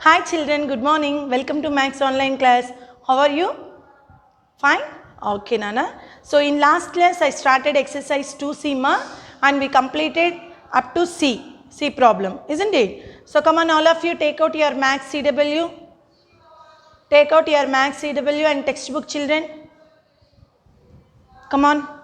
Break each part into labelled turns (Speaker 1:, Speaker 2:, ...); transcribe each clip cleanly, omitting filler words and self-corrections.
Speaker 1: Hi children, good morning. Welcome to Max online class. How are you? Fine? Okay Nana. So in last class I started exercise 2C ma and we completed up to C problem, isn't it? So come on all of you, take out your Max CW. Take out your Max CW and textbook children. Come on.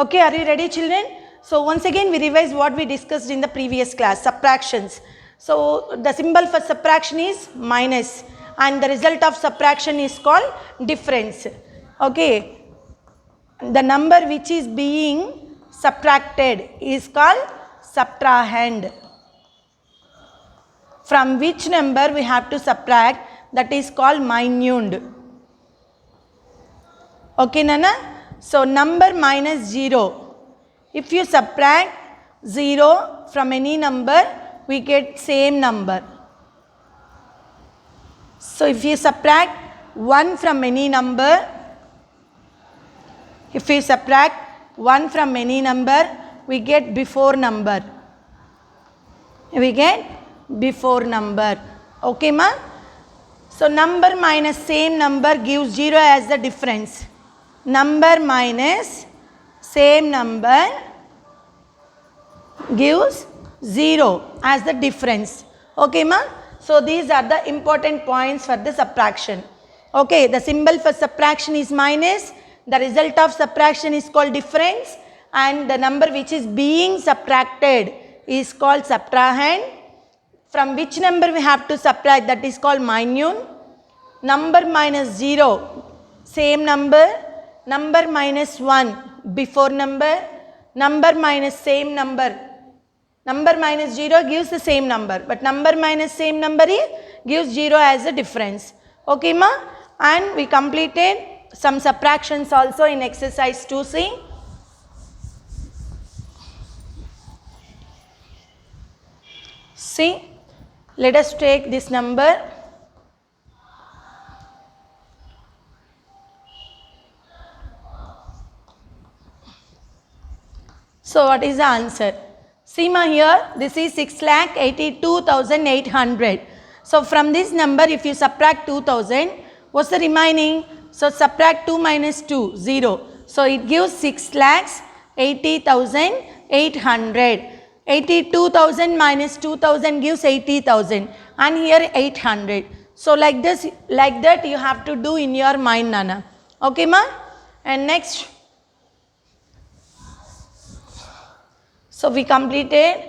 Speaker 1: Okay, are you ready children? So once again we revise what we discussed in the previous class, subtractions. So the symbol for subtraction is minus and the result of subtraction is called difference. Okay, the number which is being subtracted is called subtrahend. From which number we have to subtract, that is called minute. Okay Nana? So number minus 0. If you subtract 0 from any number, we get same number. So if you subtract 1 from any number, we get before number. Okay ma? So number minus same number gives 0 as the difference. Number minus same number gives 0 as the difference. Okay ma? So these are the important points for the subtraction. Okay, the symbol for subtraction is minus, the result of subtraction is called difference, and the number which is being subtracted is called subtrahend. From which number we have to subtract, that is called minute. Number minus 0, same number. Number minus 1, before number. Number minus same number. Number minus 0 gives the same number, but number minus same number gives 0 as a difference. Okay ma? And we completed some subtractions also in exercise 2C. See, let us take this number. So what is the answer? See ma, here this is 6,82,800. So from this number if you subtract 2000, what's the remaining? So subtract 2 minus 2, 0. So it gives 6,80,800. 82,000 minus 2000 gives 80,000 and here 800. So like this, like that you have to do in your mind Nana. Okay ma? And next. So we completed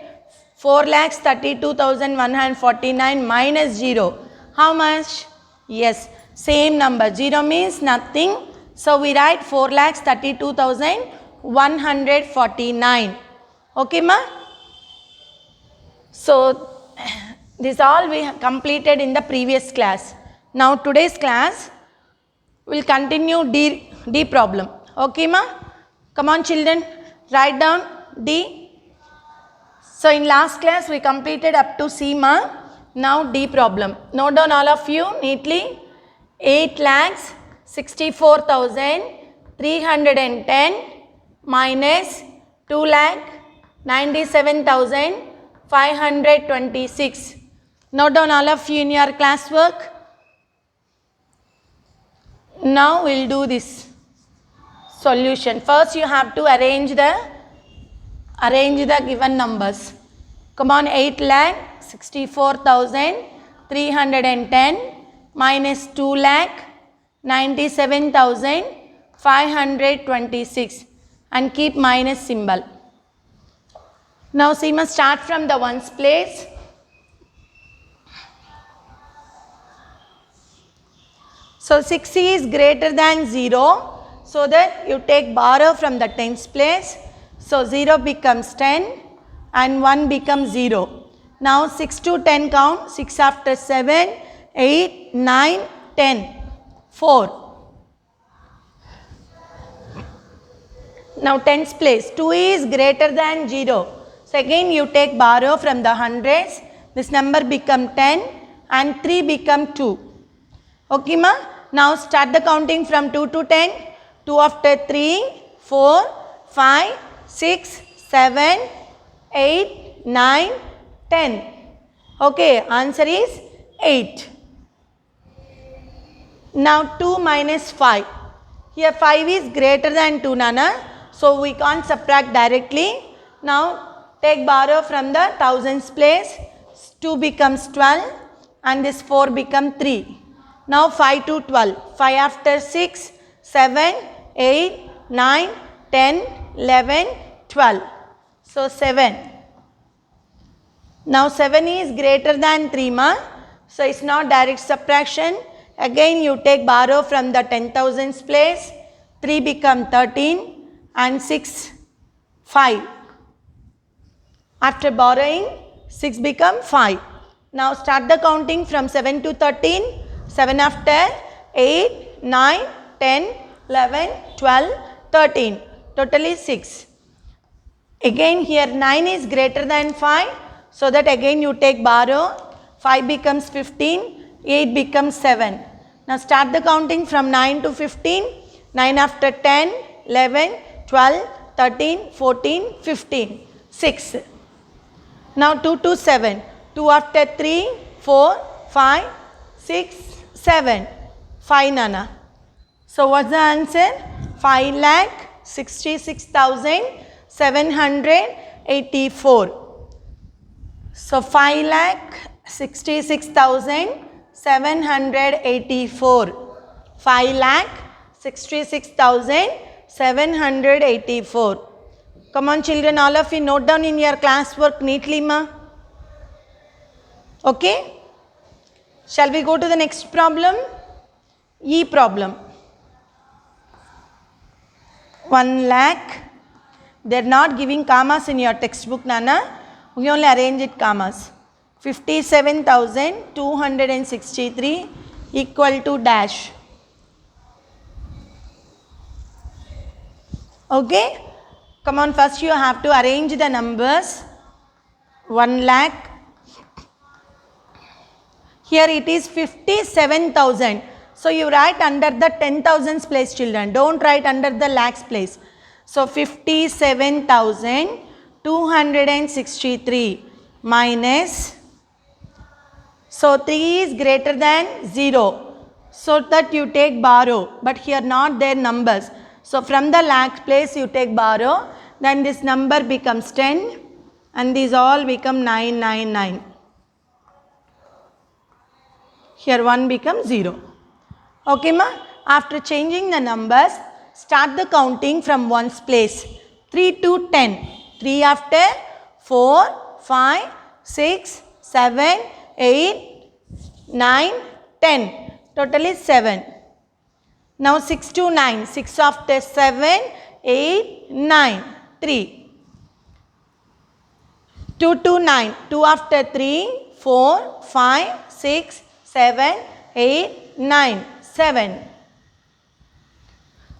Speaker 1: 4,32,149 minus 0. How much? Yes, same number. 0 means nothing. So we write 4,32,149. Okay ma? So this all we completed in the previous class. Now today's class will continue D problem. Okay ma? Come on children, write down D. So in last class we completed up to C ma. Now D problem. Note down all of you neatly. 8,64,310 minus 2,97,526. Note down all of you in your classwork. Now we will do this solution. First you have to arrange the given numbers. Come on, 8,64,310 minus 2,97,526 and keep minus symbol. Now see, must start from the ones place. So 6 is greater than 0, so that you take borrow from the tens place. So 0 becomes 10 and 1 becomes 0. Now 6 to 10 count, 6 after 7, 8, 9, 10, 4. Now tens place, 2 is greater than 0. So again you take borrow from the hundreds, this number become 10 and 3 become 2. Okay ma? Now start the counting from 2 to 10, 2 after 3, 4, 5, 6, 7, 8, 9, 10. Okay, answer is 8. Now 2 minus 5. Here 5 is greater than 2, Nana. So we can't subtract directly. Now take borrow from the thousands place. 2 becomes 12 and this 4 become 3. Now 5 to 12. 5 after 6, 7, 8, 9, 10, 11, 12. So 7. Now 7 is greater than 3, ma. So it's not direct subtraction. Again you take borrow from the 10,000s place. 3 become 13 and 6, 5. After borrowing, 6 become 5. Now start the counting from 7 to 13. 7 after 8, 9, 10, 11, 12, 13. Total is 6. Again here 9 is greater than 5. So that again you take borrow. 5 becomes 15. 8 becomes 7. Now start the counting from 9 to 15. 9 after 10, 11, 12, 13, 14, 15. 6. Now 2 to 7. 2 after 3, 4, 5, 6, 7. 5, Nana. So what's the answer? 5,66,784. So 5,66,784. 5,66,784. Come on children, all of you note down in your classwork neatly, ma. Okay? Shall we go to the next problem? E problem. 1 lakh. They are not giving commas in your textbook, Nana. We only arrange it commas. 57,263 equal to dash. Okay? Come on, first you have to arrange the numbers. 1 lakh. Here it is 57,000. So you write under the 10,000s place, children. Don't write under the lakhs place. So 57,263 minus. So 3 is greater than 0. So that you take borrow. But here not their numbers. So from the lakh place you take borrow. Then this number becomes 10. And these all become 999. Here 1 becomes 0. Okay, ma? After changing the numbers, start the counting from 1's place. 3 to 10. 3 after 4, 5, 6, 7, 8, 9, 10. Total is 7. Now 6 to 9. 6 after 7, 8, 9, 3. 2 to 9. 2 after 3, 4, 5, 6, 7, 8, 9, 7.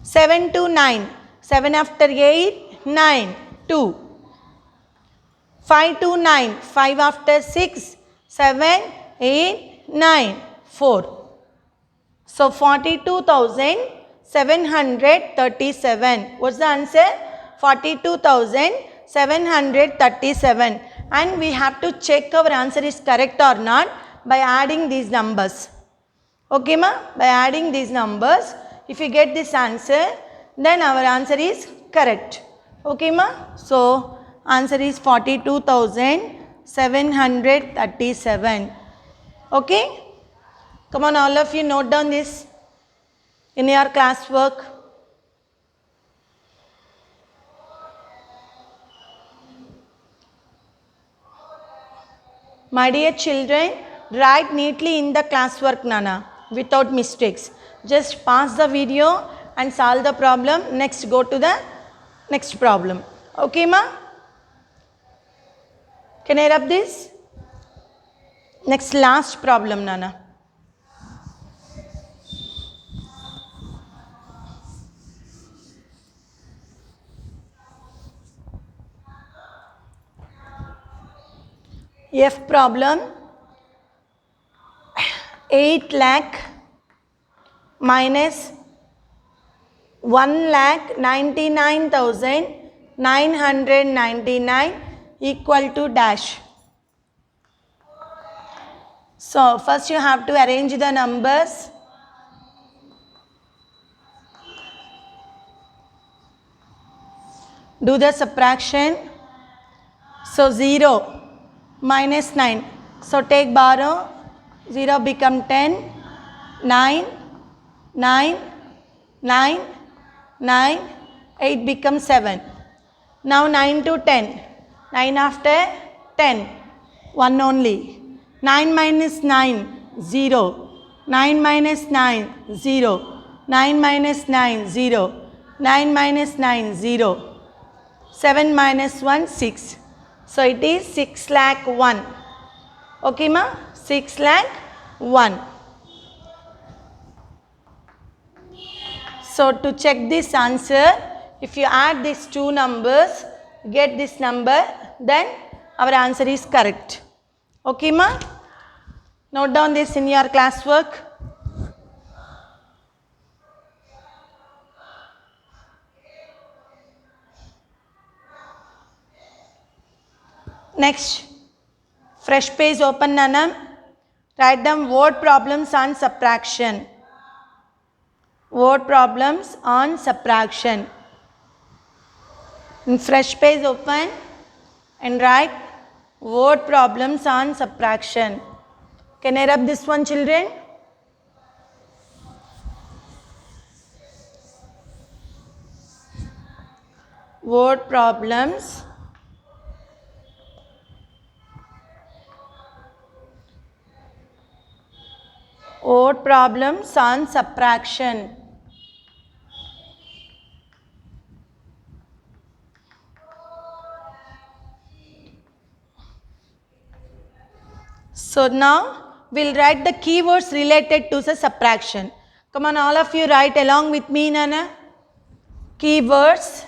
Speaker 1: 7 to 9. 7 after 8, 9, 2. 5 to 9. 5 after 6, 7, 8, 9, 4. So 42,737. What's the answer? 42,737. And we have to check our answer is correct or not by adding these numbers. Okay, ma? By adding these numbers, if you get this answer, then our answer is correct. Okay, ma? So answer is 42,737. Okay? Come on, all of you note down this in your classwork. My dear children, write neatly in the classwork, Nana, without mistakes. Just pause the video and solve the problem. Next, go to the next problem. Okay, ma? Can I rub this? Next, last problem, Nana. F problem. 8 lakh minus 1,99,999 999 equal to dash. So first you have to arrange the numbers. Do the subtraction. So 0 minus 9. So take borrow. 0 become 10. 9, 9, 9, 9, 8 becomes 7. Now 9 to 10. 9 after 10. 1 only. 9 minus 9, 0. 9 minus 9, 0. 9 minus 9, 0. 9 minus 9, 0. 7 minus 1, 6. So it is 6 lakh 1. Okay ma? 6 lakh 1. So to check this answer, if you add these two numbers, get this number, then our answer is correct. Okay ma? Note down this in your classwork. Next, fresh page open Nanam. Write down word problems on subtraction. Word problems on subtraction. In fresh page open and write word problems on subtraction. Can I rub this one, children? Word problems. Word problems on subtraction. So now we'll write the keywords related to the subtraction. Come on, all of you write along with me, Nana. Keywords.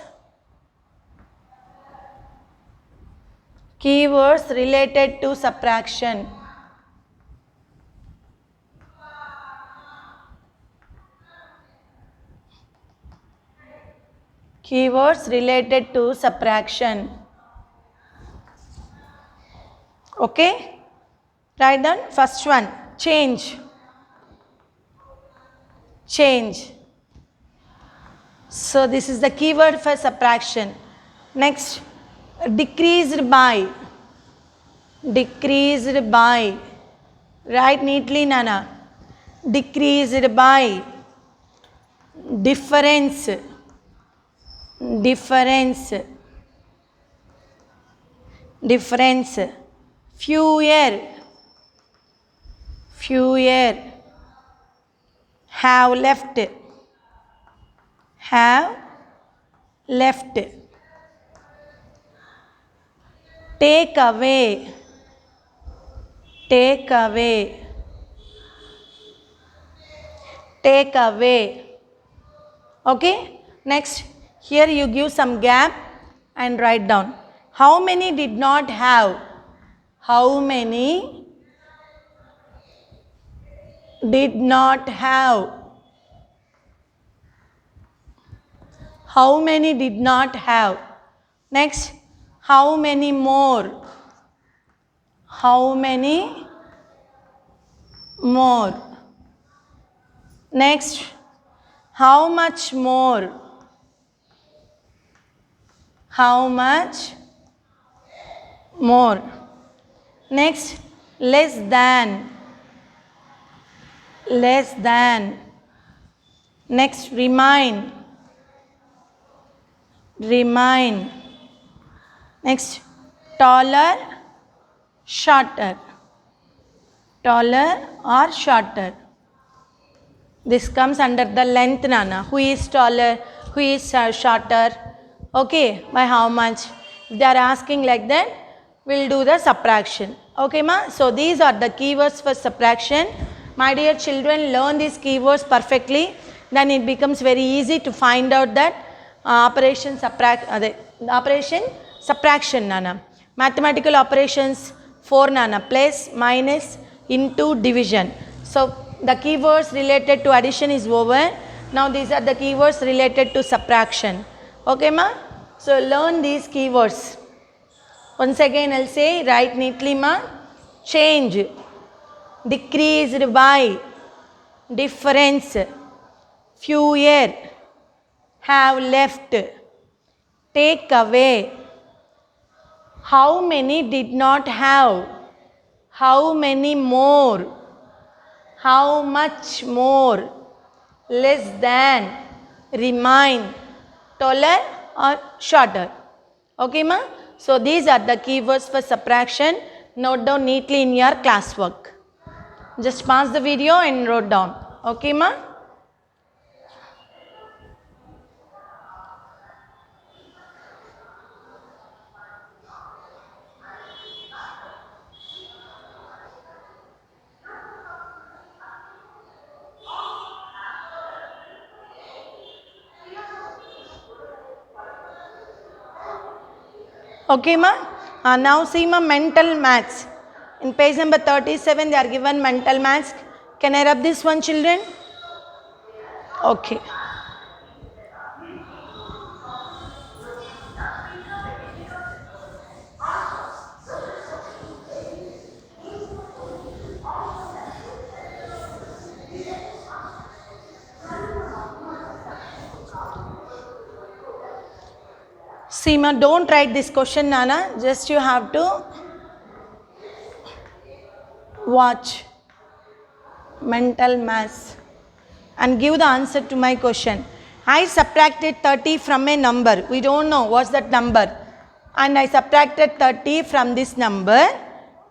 Speaker 1: Keywords related to subtraction. Keywords related to subtraction. Okay? Write down first one, change. Change. So this is the keyword for subtraction. Next, decreased by. Decreased by. Write neatly, Nana. Decreased by. Difference. Difference. Difference. Fewer. Fewer. Have left. Have left. Take away. Take away. Take away. Okay? Next, here you give some gap and write down. How many did not have? How many did not have? How many did not have? Next, how many more? How many more? Next, how much more? How much more? Next, less than. Less than. Next, remain. Remain. Next, taller, shorter. Taller or shorter. This comes under the length, Nana. Who is taller? Who is shorter? Okay, by how much? If they are asking like that, we'll do the subtraction. Okay, ma? So these are the keywords for subtraction. My dear children, learn these keywords perfectly. Then it becomes very easy to find out that operation subtraction, Nana. Mathematical operations 4, Nana. Plus, minus, into, division. So the keywords related to addition is over. Now these are the keywords related to subtraction. Okay, ma? So learn these keywords. Once again I'll say, write neatly ma. Change, decreased by, difference, fewer, have left, take away. How many did not have? How many more? How much more? Less than, remain, taller or shorter. Okay ma? So these are the keywords for subtraction. Note down neatly in your classwork. Just pause the video and wrote down. Okay ma? Okay ma? Now see ma, mental maths. In page number 37 they are given mental maths. Can I rub this one, children? Okay. Seema, don't write this question, Nana. Just you have to watch mental maths and give the answer to my question. I subtracted 30 from a number. We don't know what's that number. And I subtracted 30 from this number.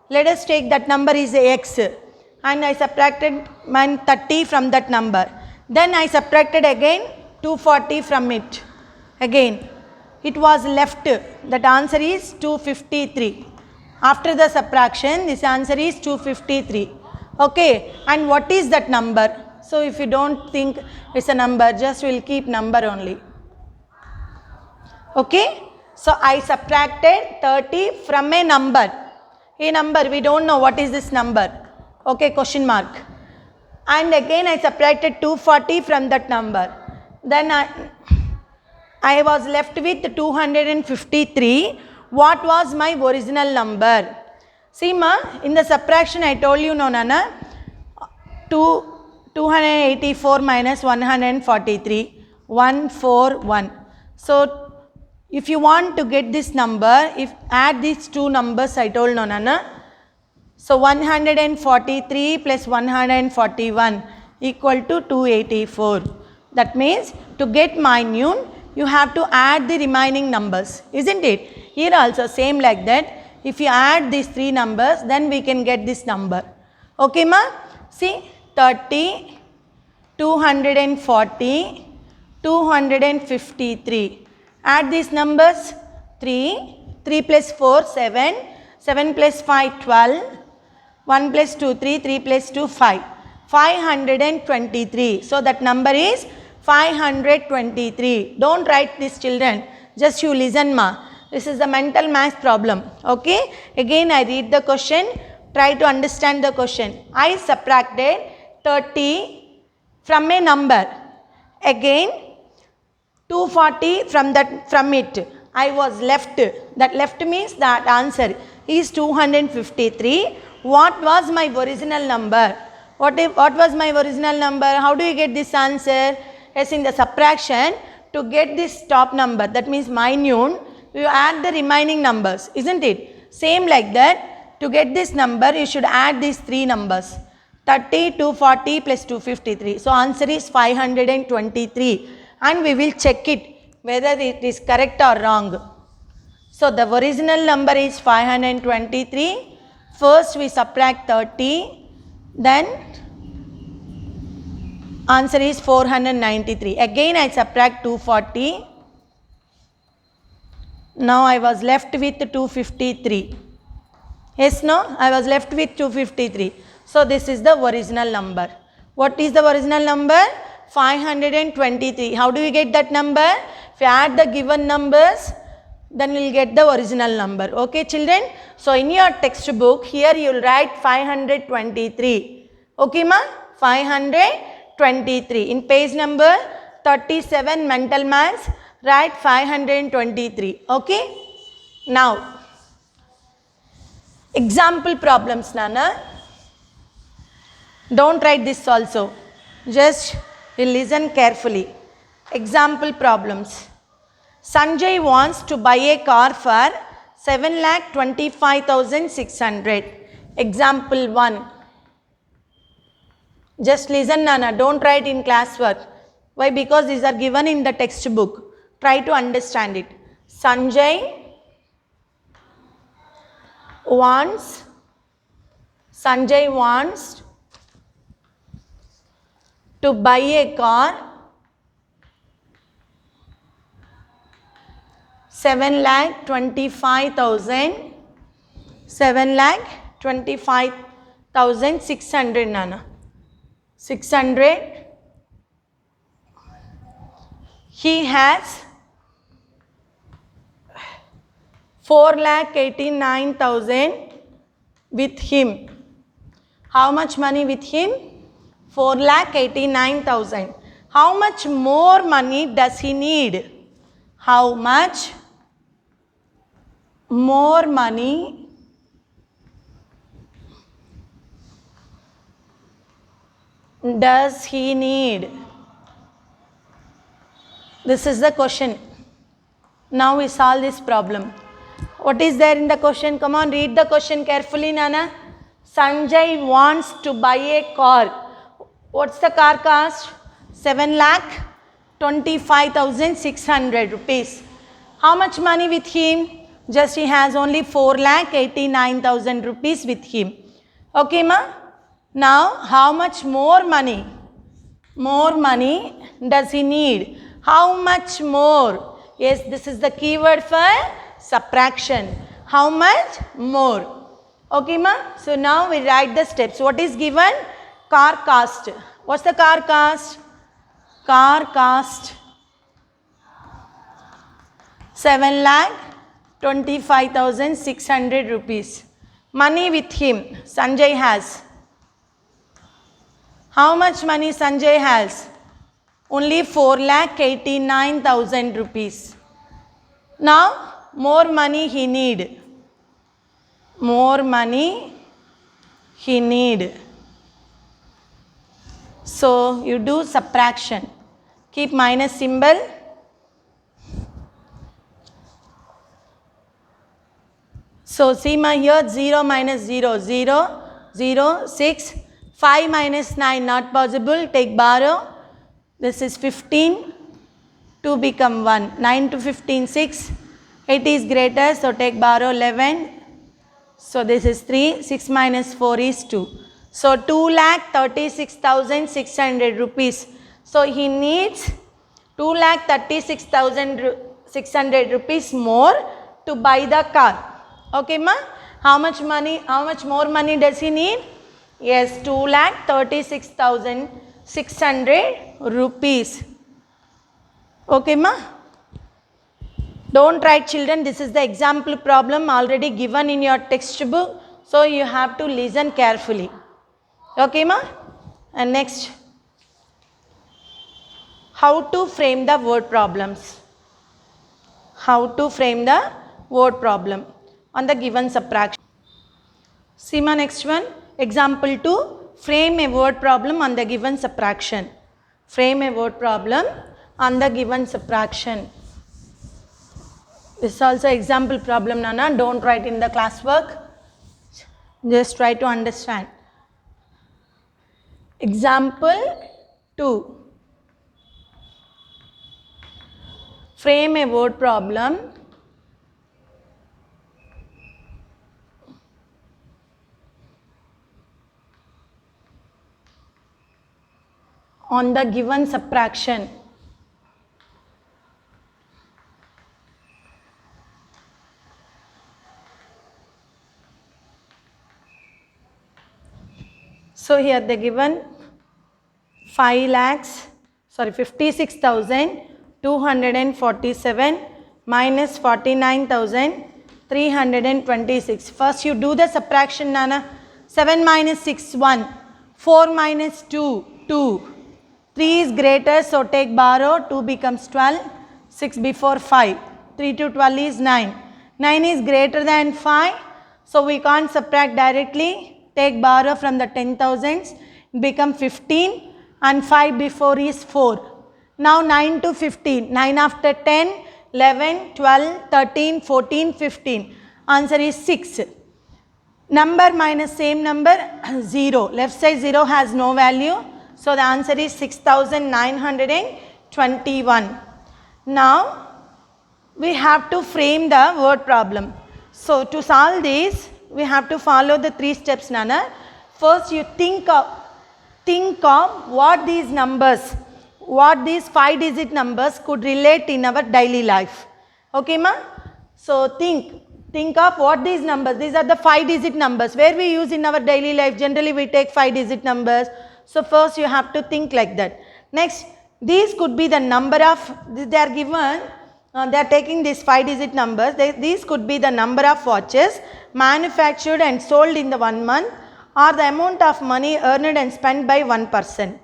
Speaker 1: Let us take that number is x. And I subtracted 30 from that number. Then I subtracted again 240 from it. Again, it was left. That answer is 253. After the subtraction, this answer is 253. Okay, and what is that number? So if you don't think it's a number, just will keep number only. Okay, so I subtracted 30 from a number. A number, we don't know what is this number. Okay, question mark. And again I subtracted 240 from that number. Then I was left with 253. What was my original number? See ma, in the subtraction I told you no Nana, 284 minus 143, 141. So if you want to get this number, if add these two numbers I told no Nana. So 143 plus 141 equal to 284. That means to get minute, you have to add the remaining numbers, isn't it? Here also same like that. If you add these three numbers, then we can get this number. Okay ma? See, 30, 240, 253. Add these numbers. 3, 3 plus 4, 7, 7 plus 5, 12, 1 plus 2, 3, 3 plus 2, 5. 523. So that number is 523. Don't write this, children. Just you listen ma. This is the mental math problem. Okay. Again I read the question. Try to understand the question. I subtracted 30 from a number. Again 240 from it. I was left. That left means that answer is 253. What was my original number? What was my original number? How do you get this answer? Yes, in the subtraction, to get this top number, that means minute, you add the remaining numbers, isn't it? Same like that, to get this number, you should add these three numbers. 30, 240 plus 253. So answer is 523. And we will check it whether it is correct or wrong. So the original number is 523. First we subtract 30. Then answer is 493. Again I subtract 240. Now I was left with 253. Yes, no? I was left with 253. So this is the original number. What is the original number? 523. How do we get that number? If you add the given numbers, then we will get the original number. Okay, children? So in your textbook, here you will write 523. Okay, ma? 523. In page number 37, mental maths, Write 523. Okay. Now, example problems, Nana. Don't write this also. Just listen carefully. Example problems. Sanjay wants to buy a car for 7,25,600. Example 1. Just listen, Nana. Don't write in classwork. Why? Because these are given in the textbook. Try to understand it. Sanjay wants to buy a car 7,25,600, Nana. 600. He has 4,89,000 with him. How much money with him? 4,89,000. How much more money does he need? How much more money does he need? This is the question. Now we solve this problem. What is there in the question? Come on, read the question carefully, Nana. Sanjay wants to buy a car. What's the car cost? 7,25,600 rupees. How much money with him? Just he has only 4,89,000 rupees with him. Okay, ma? Now, how much more money? More money does he need? How much more? Yes, this is the keyword for subtraction. How much more? Okay, ma? So now we write the steps. What is given? Car cost. What's the car cost? Car cost 7,25,600 rupees. Money with him, Sanjay has. How much money Sanjay has? Only 4,89,000 rupees. Now, more money he need. More money he need. So, you do subtraction. Keep minus symbol. So, see my here 0 minus 0, 0, 0, 6, 5 minus 9 not possible, take borrow. This is 15, 2 become 1, 9 to 15, 6, 8 is greater, so take borrow 11. So, this is 3, 6 minus 4 is 2. So, 2,36,600 rupees. So, he needs 2,36,600 rupees more to buy the car. Okay, ma? How much money, how much more money does he need? Yes, 2,36,600 rupees. Okay, ma? Don't write, children. This is the example problem already given in your textbook. So, you have to listen carefully. Okay, ma? And next, how to frame the word problems. How to frame the word problem on the given subtraction. See my next one. Example 2. Frame a word problem on the given subtraction. Frame a word problem on the given subtraction. This is also example problem, Nana. Don't write in the classwork. Just try to understand. Example 2. Frame a word problem on the given subtraction. So, here they given 56,247 minus 49,326. First you do the subtraction, Nana. 7 minus 6, 1. 4 minus 2, 2. 3 is greater, so take borrow. 2 becomes 12. 6 before 5. 3 to 12 is 9. 9 is greater than 5. So we can't subtract directly. Take borrow from the 10,000s. Become 15 and 5 before is 4. Now 9 to 15. 9 after 10, 11, 12, 13, 14, 15. Answer is 6. Number minus same number 0. Left side 0 has no value. So the answer is 6,921. Now we have to frame the word problem. So to solve this, we have to follow the 3 steps, Nana. First you think of what these numbers, what these 5-digit numbers could relate in our daily life. Okay, ma? So think of what these numbers, these are the 5-digit numbers where we use in our daily life. Generally we take 5-digit numbers. So first you have to think like that. Next, these could be the number of, they are given, they are taking these 5-digit numbers. These could be the number of watches manufactured and sold in the 1 month, or the amount of money earned and spent by one person.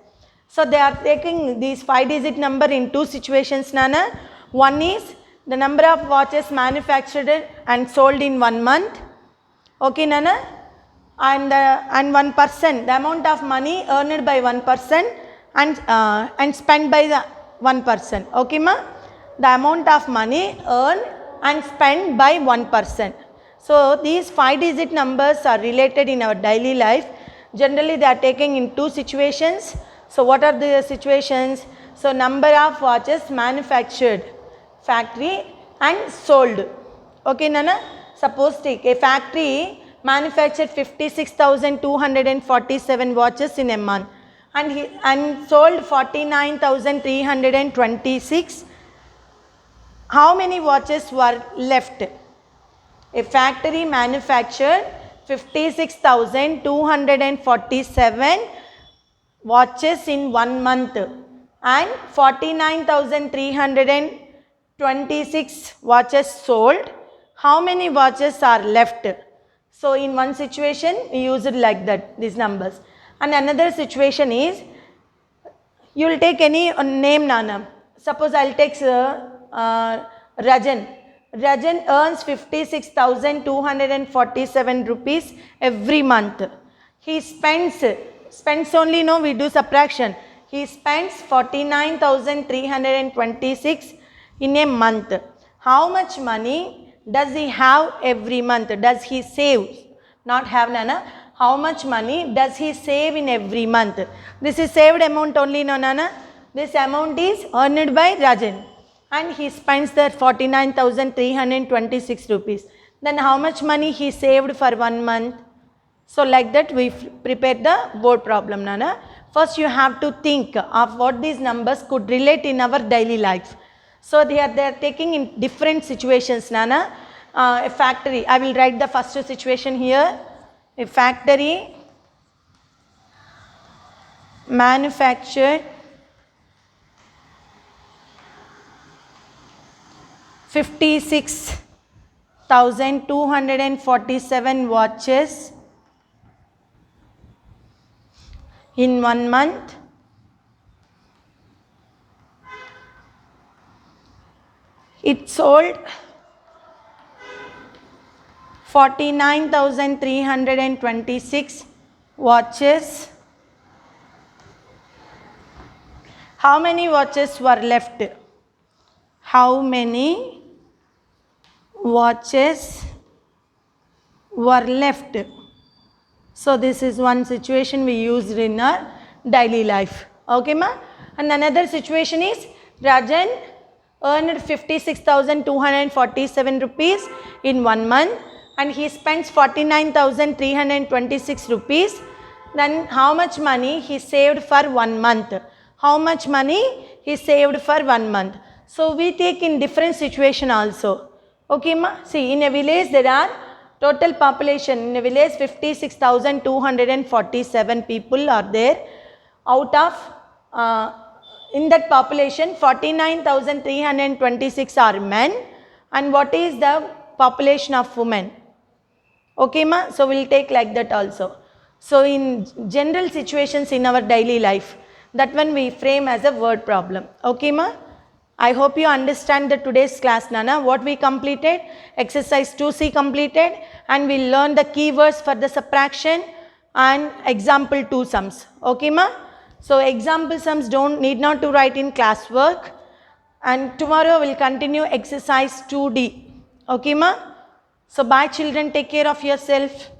Speaker 1: So they are taking these 5-digit number in 2 situations, Nana. One is the number of watches manufactured and sold in 1 month. Okay, Nana. And one person, the amount of money earned by one person and spent by the one person. Okay, ma? The amount of money earned and spent by one person. So these 5-digit numbers are related in our daily life. Generally they are taken in 2 situations. So what are the situations? So number of watches manufactured, factory, and sold. Okay, Nana? Suppose take a factory manufactured 56,247 watches in a month and sold 49,326. How many watches were left? A factory manufactured 56,247 watches in 1 month and 49,326 watches sold. How many watches are left? So in one situation we use it like that, these numbers. And another situation is, you will take any name, Nana. Suppose I will take Rajan. Rajan earns 56,247 rupees every month. He spends only, no, we do subtraction. He spends 49,326 in a month. How much money does he have every month? Does he save? Not have, Nana. How much money does he save in every month? This is saved amount only, no, Nana. This amount is earned by Rajan. And he spends that 49,326 rupees. Then how much money he saved for 1 month? So like that we prepare the board problem, Nana. First you have to think of what these numbers could relate in our daily life. So they are taking in different situations, Nana. A factory, I will write the first situation here. A factory manufactured 56,247 watches in 1 month. It sold 49,326 watches. How many watches were left? How many watches were left? So this is one situation we used in our daily life. Okay, ma? And another situation is, Rajan earned 56,247 rupees in 1 month and he spends 49,326 rupees. Then how much money he saved for 1 month? How much money he saved for 1 month? So we take in different situation also. Okay, ma? See, in a village there are total population, in a village 56,247 people are there. Out of in that population 49,326 are men, and what is the population of women? Okay, ma? So we will take like that also. So in general situations in our daily life, that one we frame as a word problem. Okay, ma? I hope you understand the today's class, Nana. What we completed, exercise 2C completed, and we learned the keywords for the subtraction and example 2 sums. Okay, ma? So example sums need not to write in classwork, and tomorrow we'll continue exercise 2D. Okay, ma? So bye children, take care of yourself.